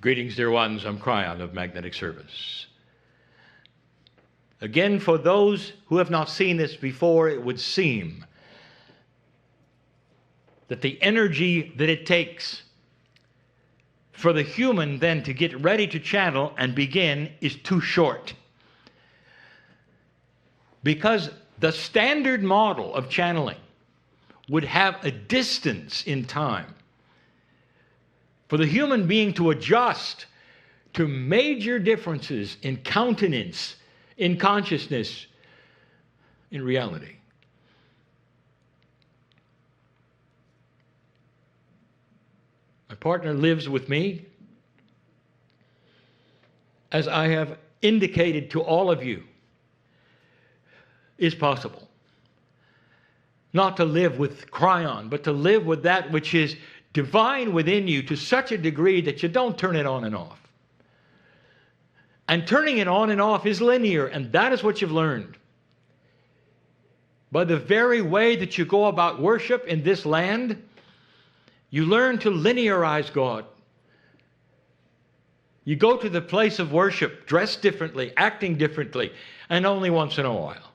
Greetings, dear ones. I'm Kryon of Magnetic Service. Again, for those who have not seen this before, it would seem that the energy that it takes for the human then to get ready to channel and begin is too short. Because the standard model of channeling would have a distance in time for the human being to adjust to major differences in countenance, in consciousness, in reality. My partner lives with me. As I have indicated to all of you, is possible. Not to live with Kryon, but to live with that which is divine within you to such a degree that you don't turn it on and off. And turning it on and off is linear, and that is what you've learned. By the very way that you go about worship in this land, you learn to linearize God. You go to the place of worship, dressed differently, acting differently, and only once in a while.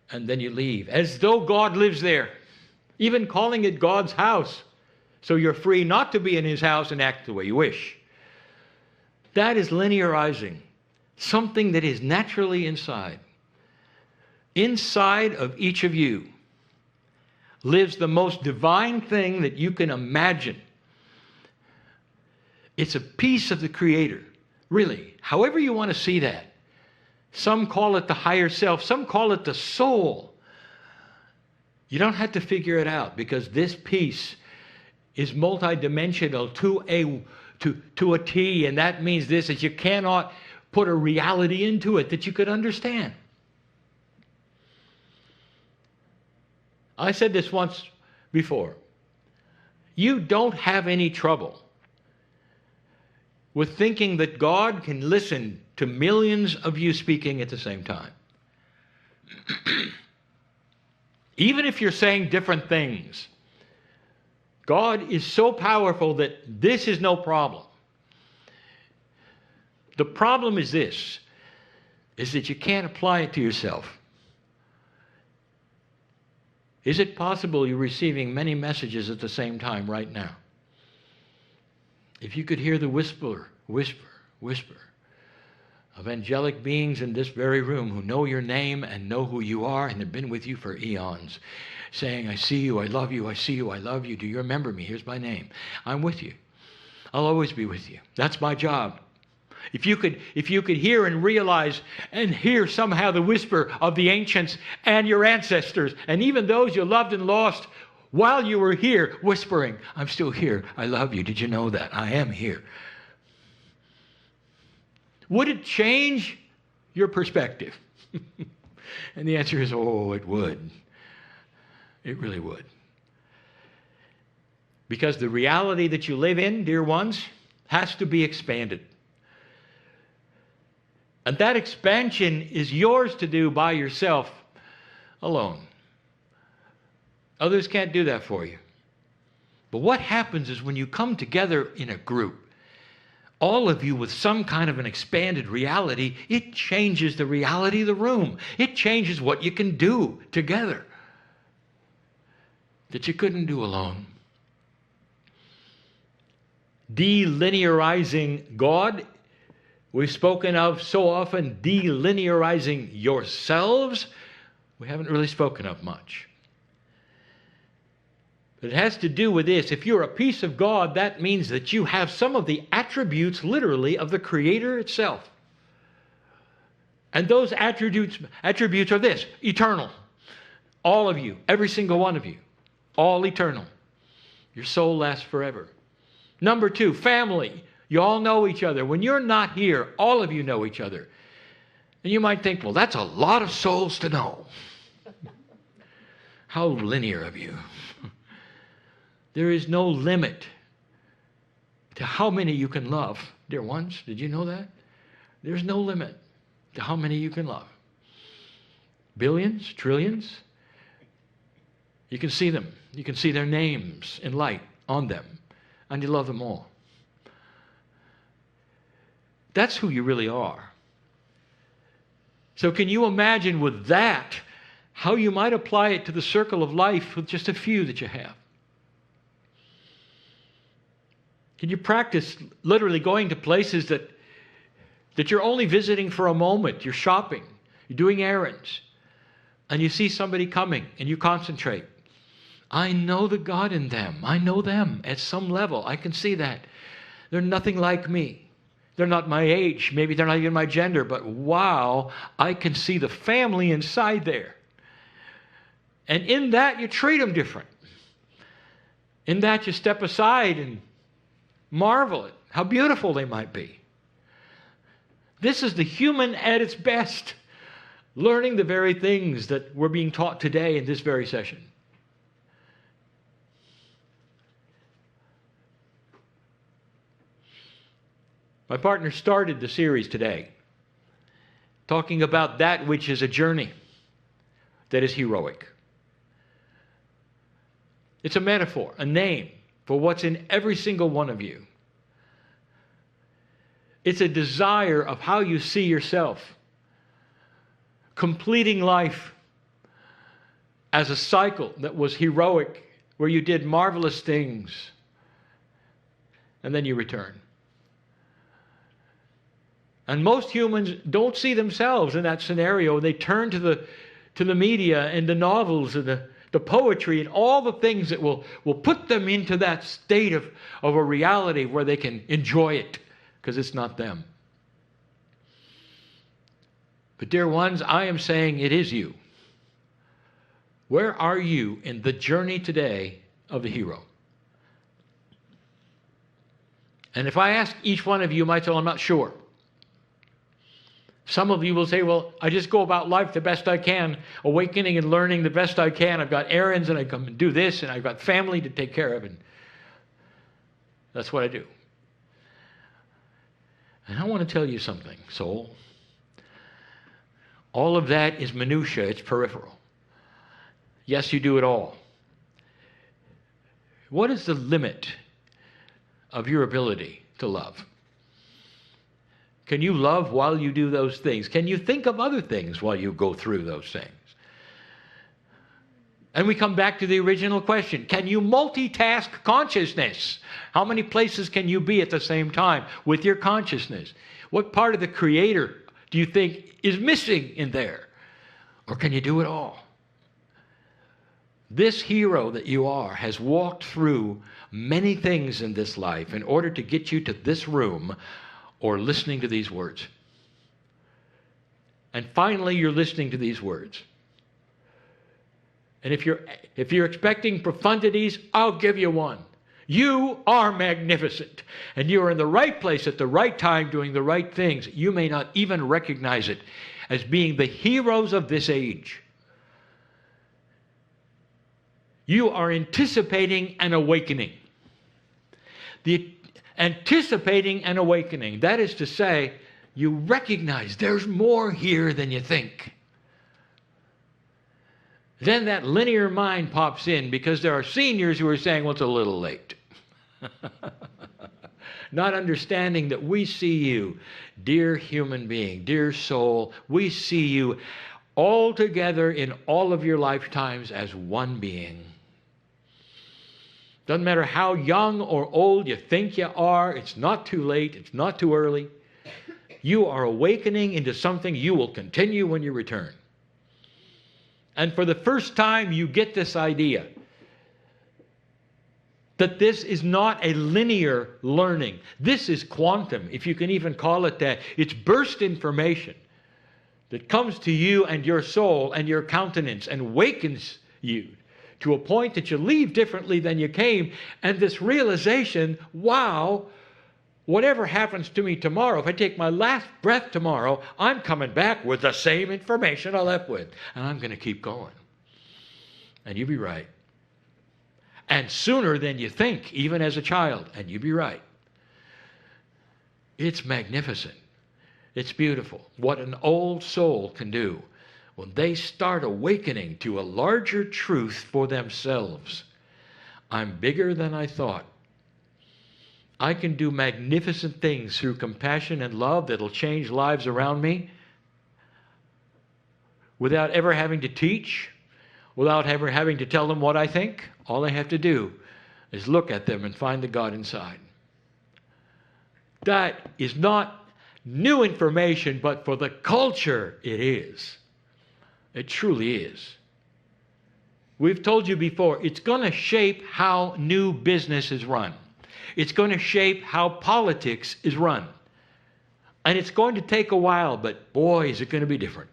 And then you leave, as though God lives there, even calling it God's house. So you're free not to be in His house and act the way you wish. That is linearizing something that is naturally inside. Inside of each of you lives the most divine thing that you can imagine. It's a piece of the Creator, really, however you want to see that. Some call it the higher self, some call it the soul. You don't have to figure it out, because this piece is multidimensional to a T, and that means this, that you cannot put a reality into it that you could understand. I said this once before. You don't have any trouble with thinking that God can listen to millions of you speaking at the same time. Even if you're saying different things, God is so powerful that this is no problem. The problem is this, is that you can't apply it to yourself. Is it possible you're receiving many messages at the same time right now? If you could hear the whisper of angelic beings in this very room who know your name and know who you are and have been with you for eons, saying, I see you, I love you, I see you, I love you. Do you remember me? Here's my name. I'm with you. I'll always be with you. That's my job. If you could hear and realize and hear somehow the whisper of the ancients and your ancestors and even those you loved and lost while you were here whispering, I'm still here, I love you. Did you know that? I am here. Would it change your perspective? And the answer is, oh, it would. It really would. Because the reality that you live in, dear ones, has to be expanded. And that expansion is yours to do by yourself alone. Others can't do that for you. But what happens is when you come together in a group, all of you with some kind of an expanded reality, it changes the reality of the room. It changes what you can do together that you couldn't do alone. Delinearizing God, we've spoken of so often. Delinearizing yourselves, we haven't really spoken of much. But it has to do with this. If you're a piece of God, that means that you have some of the attributes, literally, of the Creator itself. And those attributes are this: eternal. All of you, every single one of you, all eternal. Your soul lasts forever. Number two, family. You all know each other. When you're not here, all of you know each other. And you might think, well, that's a lot of souls to know. How linear of you. There is no limit to how many you can love, dear ones. Did you know that? There's no limit to how many you can love. Billions, trillions. You can see them. You can see their names in light on them. And you love them all. That's who you really are. So can you imagine with that how you might apply it to the circle of life with just a few that you have? Can you practice literally going to places that you're only visiting for a moment? You're shopping, you're doing errands, and you see somebody coming and you concentrate. I know the God in them. I know them at some level. I can see that. They're nothing like me. They're not my age. Maybe they're not even my gender, but wow, I can see the family inside there. And in that, you treat them different. In that, you step aside and marvel at how beautiful they might be. This is the human at its best, learning the very things that we're being taught today in this very session. My partner started the series today talking about that which is a journey that is heroic. It's a metaphor, a name for what's in every single one of you. It's a desire of how you see yourself, completing life as a cycle that was heroic, where you did marvelous things, and then you return. And most humans don't see themselves in that scenario. They turn to the media and the novels and the poetry and all the things that will put them into that state of a reality where they can enjoy it, because it's not them. But dear ones, I am saying it is you. Where are you in the journey today of the hero? And if I ask each one of you, you might say, well, I'm not sure. Some of you will say, well, I just go about life the best I can, awakening and learning the best I can. I've got errands and I come and do this, and I've got family to take care of, and that's what I do. And I want to tell you something, soul. All of that is minutia, it's peripheral. Yes, you do it all. What is the limit of your ability to love? Can you love while you do those things? Can you think of other things while you go through those things? And we come back to the original question. Can you multitask consciousness? How many places can you be at the same time with your consciousness? What part of the Creator do you think is missing in there? Or can you do it all? This hero that you are has walked through many things in this life in order to get you to this room or listening to these words. And finally, you're listening to these words. And if you're expecting profundities, I'll give you one. You are magnificent. And you're in the right place at the right time doing the right things. You may not even recognize it as being the heroes of this age. You are anticipating an awakening. Anticipating an awakening. That is to say, you recognize there's more here than you think. Then that linear mind pops in, because there are seniors who are saying, well, it's a little late. Not understanding that we see you, dear human being, dear soul, we see you all together in all of your lifetimes as one being. Doesn't matter how young or old you think you are, it's not too late, it's not too early. You are awakening into something you will continue when you return. And for the first time, you get this idea that this is not a linear learning. This is quantum, if you can even call it that. It's burst information that comes to you and your soul and your countenance and awakens you to a point that you leave differently than you came. And this realization, wow, whatever happens to me tomorrow, if I take my last breath tomorrow, I'm coming back with the same information I left with. And I'm going to keep going. And you'll be right. And sooner than you think, even as a child. And you'll be right. It's magnificent. It's beautiful. What an old soul can do when they start awakening to a larger truth for themselves. I'm bigger than I thought. I can do magnificent things through compassion and love that'll change lives around me without ever having to teach, without ever having to tell them what I think. All I have to do is look at them and find the God inside. That is not new information, but for the culture, it is. It truly is. We've told you before, it's going to shape how new business is run. It's going to shape how politics is run. And it's going to take a while, but boy, is it going to be different.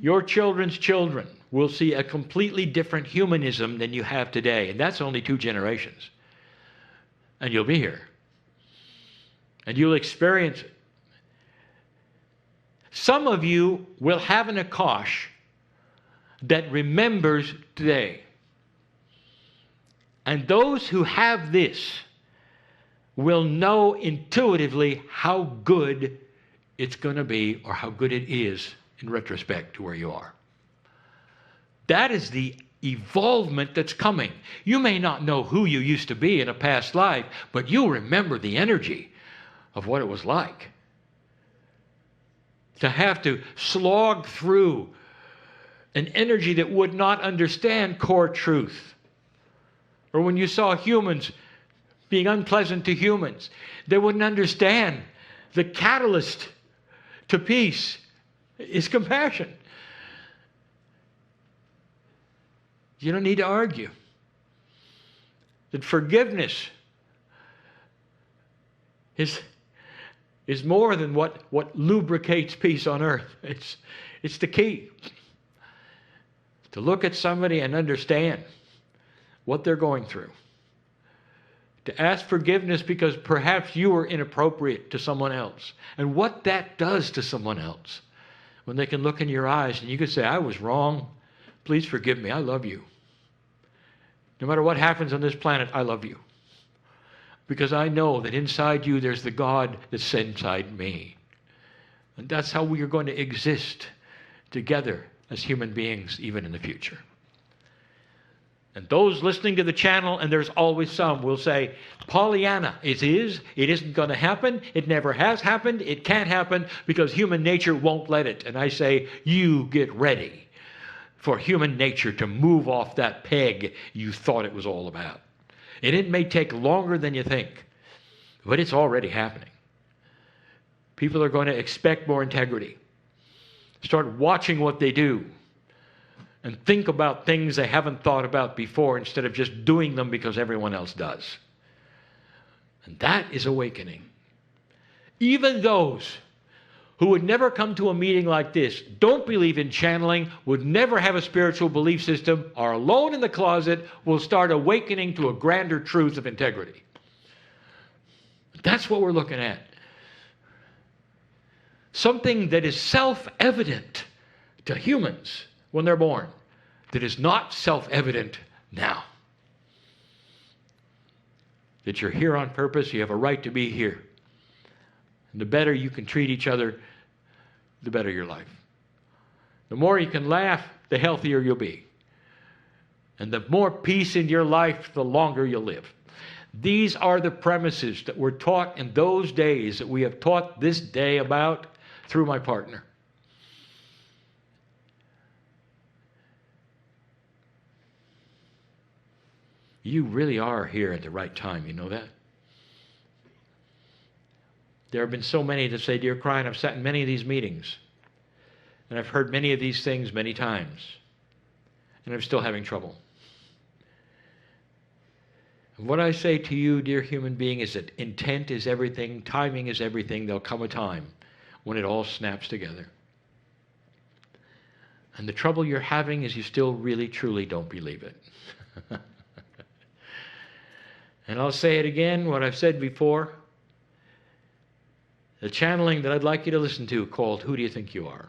Your children's children will see a completely different humanism than you have today. And that's only 2 generations. And you'll be here. And you'll experience it. Some of you will have an Akash that remembers today. And those who have this will know intuitively how good it's going to be, or how good it is in retrospect to where you are. That is the evolvement that's coming. You may not know who you used to be in a past life, but you'll remember the energy of what it was like to have to slog through an energy that would not understand core truth. Or when you saw humans being unpleasant to humans, they wouldn't understand the catalyst to peace is compassion. You don't need to argue. That forgiveness is more than what lubricates peace on earth. It's the key. To look at somebody and understand what they're going through. To ask forgiveness because perhaps you were inappropriate to someone else. And what that does to someone else. When they can look in your eyes and you can say, I was wrong. Please forgive me. I love you. No matter what happens on this planet, I love you. Because I know that inside you there's the God that's inside me. And that's how we are going to exist together as human beings even in the future. And those listening to the channel, and there's always some, will say, Pollyanna, it isn't going to happen, it never has happened, it can't happen because human nature won't let it. And I say, you get ready for human nature to move off that peg you thought it was all about. And it may take longer than you think, but it's already happening. People are going to expect more integrity. Start watching what they do. And think about things they haven't thought about before instead of just doing them because everyone else does. And that is awakening. Even those who would never come to a meeting like this, don't believe in channeling, would never have a spiritual belief system, are alone in the closet, will start awakening to a grander truth of integrity. That's what we're looking at. Something that is self-evident to humans when they're born, that is not self-evident now. That you're here on purpose, you have a right to be here. And the better you can treat each other, the better your life. The more you can laugh, the healthier you'll be. And the more peace in your life, the longer you'll live. These are the premises that were taught in those days that we have taught this day about through my partner. You really are here at the right time, you know that? There have been so many that say, Dear Kryon, I've sat in many of these meetings, and I've heard many of these things many times, and I'm still having trouble. And what I say to you, dear human being, is that intent is everything, timing is everything. There'll come a time when it all snaps together. And the trouble you're having is you still really, truly don't believe it. And I'll say it again, what I've said before. The channeling that I'd like you to listen to called Who Do You Think You Are?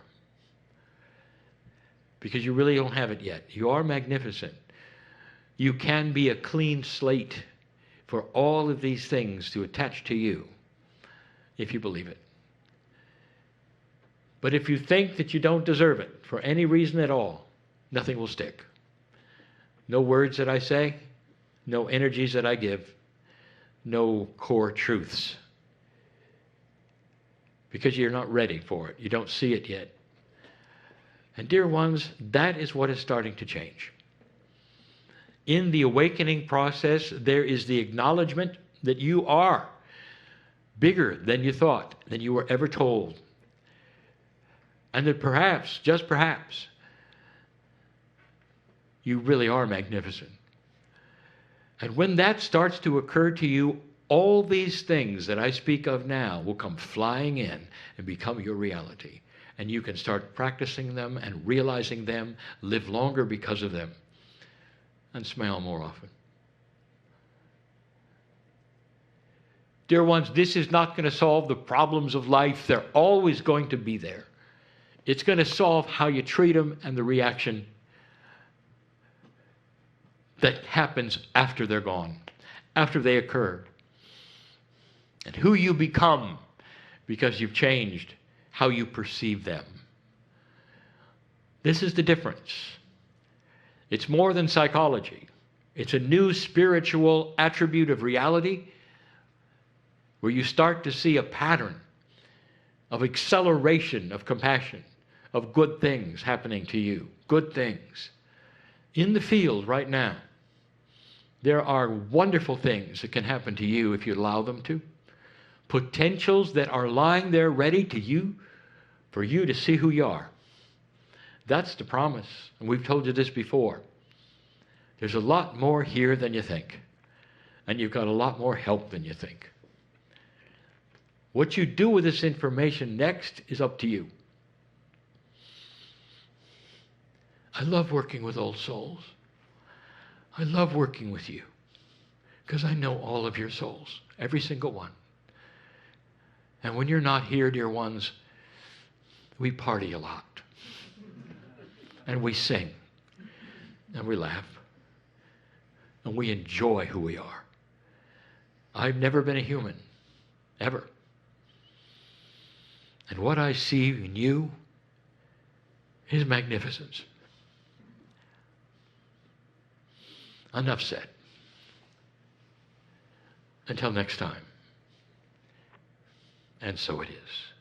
Because you really don't have it yet. You are magnificent. You can be a clean slate for all of these things to attach to you if you believe it. But if you think that you don't deserve it for any reason at all, nothing will stick. No words that I say, no energies that I give. no core truths because you're not ready for it. You don't see it yet. And dear ones, that is what is starting to change. In the awakening process, there is the acknowledgement that you are bigger than you thought, than you were ever told. And that perhaps, just perhaps, you really are magnificent. And when that starts to occur to you, all these things that I speak of now will come flying in and become your reality. And you can start practicing them and realizing them, live longer because of them, and smile more often. Dear ones, this is not going to solve the problems of life. They're always going to be there. It's going to solve how you treat them and the reaction that happens after they're gone, after they occur. And who you become because you've changed how you perceive them. This is the difference. It's more than psychology. It's a new spiritual attribute of reality where you start to see a pattern of acceleration of compassion, of good things happening to you, good things. In the field right now, there are wonderful things that can happen to you if you allow them to. Potentials that are lying there ready to you, for you to see who you are. That's the promise. And we've told you this before. There's a lot more here than you think. And you've got a lot more help than you think. What you do with this information next is up to you. I love working with old souls. I love working with you because I know all of your souls, every single one. And when you're not here, dear ones, we party a lot. And we sing. And we laugh. And we enjoy who we are. I've never been a human, ever. And what I see in you is magnificence. Enough said. Until next time. And so it is.